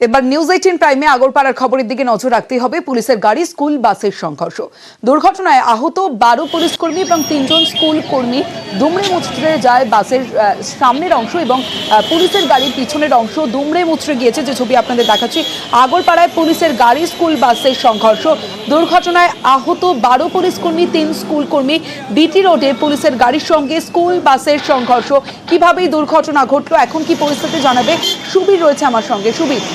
এবার নিউজ 18 প্রাইমে আগরপাড়ার খবরের দিকে নজর রাখতে হবে। পুলিশের গাড়ি স্কুল বাসের সংঘর্ষ, দুর্ঘটনায় আহত 12 পুলিশ কর্মী এবং 3 জন স্কুল কর্মী। দুমড়ে মুচড়ে যায় বাসের সামনের অংশ এবং পুলিশের গাড়ির পিছনের অংশ দুমড়ে মুচড়ে গিয়েছে। যে ছবি আপনাদের দেখাচ্ছি, আগরপাড়ায় পুলিশের গাড়ি স্কুল বাসের সংঘর্ষ, দুর্ঘটনায় আহত 12 পুলিশ কর্মী, 3 স্কুল কর্মী। বিটি রোডে পুলিশের গাড়ির সঙ্গে স্কুল বাসের সংঘর্ষ। কিভাবে দুর্ঘটনা ঘটলো, এখন কি পরিস্থিতি জানাবে সুবীর রয়েছে আমার সঙ্গে। সুবীর,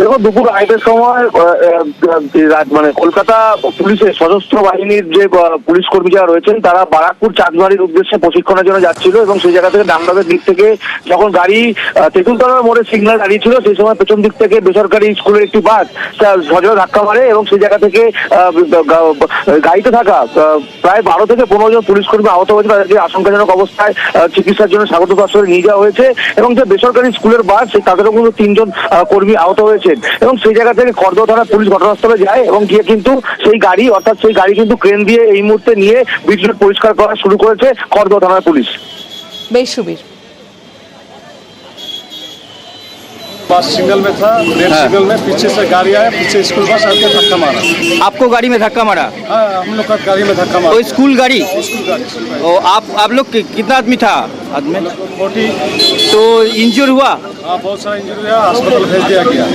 দেখো, দুপুর আড়াইটার সময় কলকাতা পুলিশের সশস্ত্র বাহিনীর যে পুলিশ কর্মী যারা রয়েছেন তারা বারাকপুর চাঁদবাড়ির উদ্দেশ্যে প্রশিক্ষণের জন্য যাচ্ছিল এবং সেই জায়গা থেকে ডানবাগের দিক থেকে যখন গাড়ি তেঁতুলতলার মোড়ে সিগন্যাল দাঁড়িয়েছিল, সেই সময় পেছন দিক থেকে বেসরকারি স্কুলের একটি বাস সজোরে ধাক্কা মারে এবং সেই জায়গা থেকে গাড়িতে থাকা প্রায় 12 থেকে 15 জন পুলিশ কর্মী আহত হয়েছে। তাদেরকে আশঙ্কাজনক অবস্থায় চিকিৎসার জন্য স্বাগত হাসপাতালে নিয়ে যাওয়া হয়েছে এবং যে বেসরকারি স্কুলের বাস তাদেরও কিন্তু 3 জন কর্মী আহত হয়েছে এবং সেই জায়গা থেকে খড়দহ থানার পুলিশ ঘটনাস্থলে যায় এবং গিয়ে কিন্তু সেই গাড়ি কিন্তু ক্রেন দিয়ে এই মুহূর্তে নিয়ে বিটি রোড পরিষ্কার করা শুরু করেছে খড়দহ থানার পুলিশ। বেশ সুবীর, बस सिग्नल में था, रेड सिग्नल में पीछे से गाड़ी आया, पीछे स्कूल बस आके धक्का मारा। आपको गाड़ी में धक्का मारा? हाँ, हम लोग का गाड़ी में धक्का मारा। तो स्कूल गाड़ी? स्कूल गाड़ी। ओ, आप लोग कितना आदमी था? आदमी 40। तो इंजर हुआ? हाँ, बहुत सारा इंजरी हुआ, अस्पताल भेज दिया गया।